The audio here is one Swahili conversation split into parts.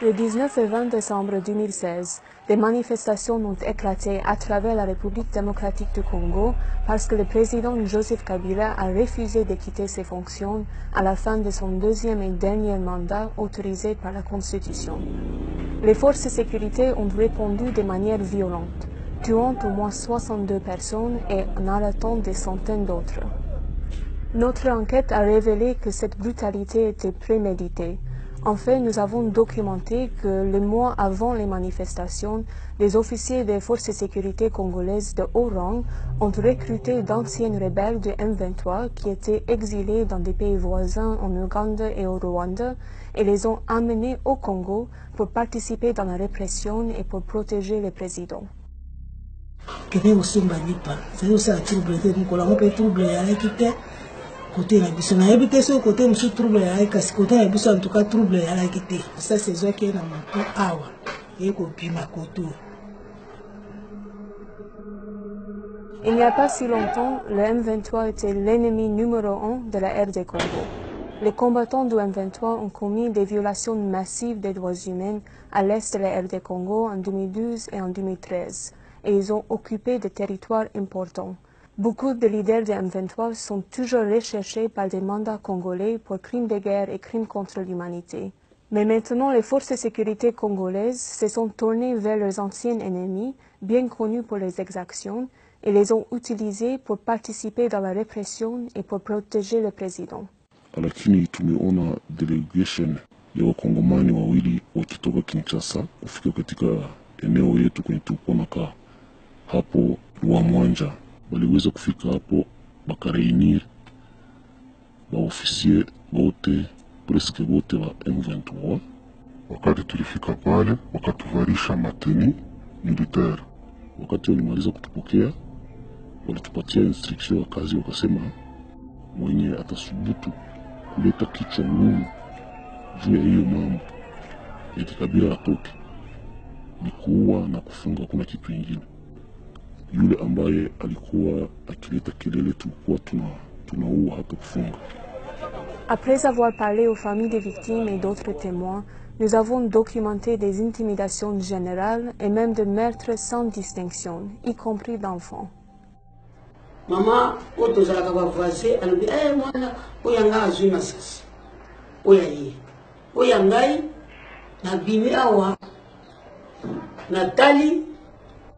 Le 19 et 20 décembre 2016, des manifestations ont éclaté à travers la République démocratique du Congo parce que le président Joseph Kabila a refusé de quitter ses fonctions à la fin de son deuxième et dernier mandat autorisé par la Constitution. Les forces de sécurité ont répondu de manière violente, tuant au moins 62 personnes et en arrêtant des centaines d'autres. Notre enquête a révélé que cette brutalité était préméditée. En fait, nous avons documenté que le mois avant les manifestations, les officiers des forces de sécurité congolaises de haut rang ont recruté d'anciens rebelles du M23 qui étaient exilés dans des pays voisins en Ouganda et au Rwanda et les ont amenés au Congo pour participer dans la répression et pour protéger le président. Côté la biso na habité so côté monsieur trouble ya kasi côté la biso en tout cas trouble ya la kité ça c'est ça qui est na mato awa et ko pima koto. Il n'y a pas si longtemps, le M23 était l'ennemi numéro 1 de la RD Congo. Les combattants du M23 ont commis des violations massives des droits humains à l'est de la RD Congo en 2012 et en 2013, et ils ont occupé des territoires importants. Beaucoup de leaders de M23 sont toujours recherchés par des mandats congolais pour crimes de guerre et crimes contre l'humanité. Mais maintenant, les forces de sécurité congolaises se sont tournées vers leurs anciens ennemis, bien connus pour les exactions, et les ont utilisés pour participer dans la répression et pour protéger le président. Lakini tumeona delegation ya wakongomani wawili wakitoka Kinshasa kufika katika eneo yetu kwenye tulikuwa nakaa hapo Rwamwanja. Waliweza kufika hapo bakareunir baofisier wote presque wote wa M23. Wakati tulifika pale wakatuvarisha mateni militaire. Wakati walimaliza kutupokea walitupatia instruction ya kazi, wakasema mwenye atasubutu kuleta kichwa ngumu juu ya hiyo mambo ya Kabila atoke, ni kuua na kufunga, kuna kitu kingine. Yule ambaye alikuwa akileta kelele tulikuwa tunaua hata kufunga. Après avoir parlé aux familles des victimes et d'autres témoins, nous avons documenté des intimidations générales et même de meurtres sans distinction, y compris d'enfants. Maman, oto zalaka ba voisin, alobi mwana oya nga azwi masasi. Oya ye. Oya ngai na bimi awa Natali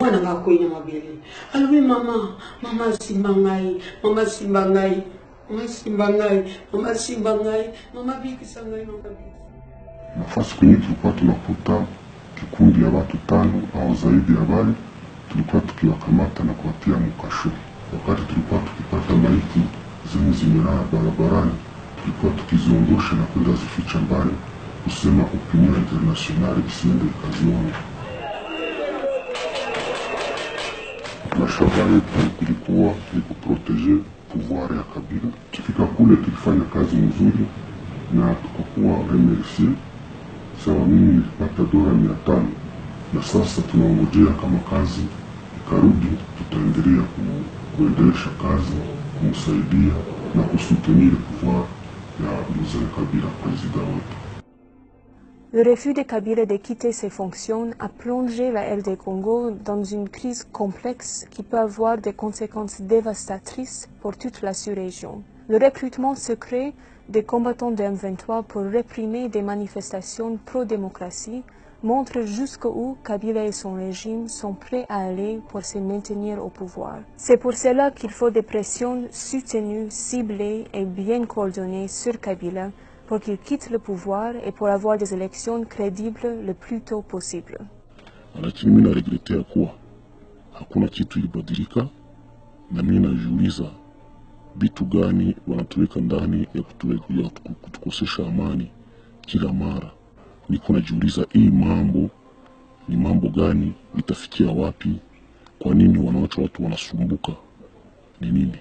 mwana ngakwenya mabele. Alobi mama simba ngai, mama simba ngai, mama simba ngai, mama simba ngai, mama bikisa ngai no kabisa. Nafasi kwenye tulikuwa tunakuta kikundi ya watu 5 au zaidi ya wale, tulikuwa tukiwakamata na kuwatia mkasho. Wakati tulikuwa tukipata maiti zenye zimelala barabarani, tulikuwa tukiziondosha na kwenda zificha mbali, kusema opinion international isiende ikazione. Na shabaha yetu ilikuwa ni kuproteger pouvoir ya Kabila. Tukifika kule tulifanya kazi nzuri na tukakuwa remercier. Sawa, mimi nilipata $500 na sasa tunaongojea kama kazi ikarudi, tutaendelea kuendelesha kazi, kumsaidia na kusutenir pouvoir ya mzee Kabila, président wetu. Le refus de Kabila de quitter ses fonctions a plongé la RD Congo dans une crise complexe qui peut avoir des conséquences dévastatrices pour toute la sous-région. Le recrutement secret des combattants de M23 pour réprimer des manifestations pro-démocratie montre jusqu'où Kabila et son régime sont prêts à aller pour se maintenir au pouvoir. C'est pour cela qu'il faut des pressions soutenues, ciblées et bien coordonnées sur Kabila pour qu'il quitte le pouvoir et pour avoir des élections crédibles le plus tôt possible. Lakini mimi naregretea kuwa hakuna kitu ilibadilika, na mimi najiuliza vitu gani wanatuweka ndani ya kutukosesha amani kila mara. Niko najiuliza hii mambo ni mambo gani, itafikia wapi? Kwa nini wanaacha watu wanasumbuka? Ni nini?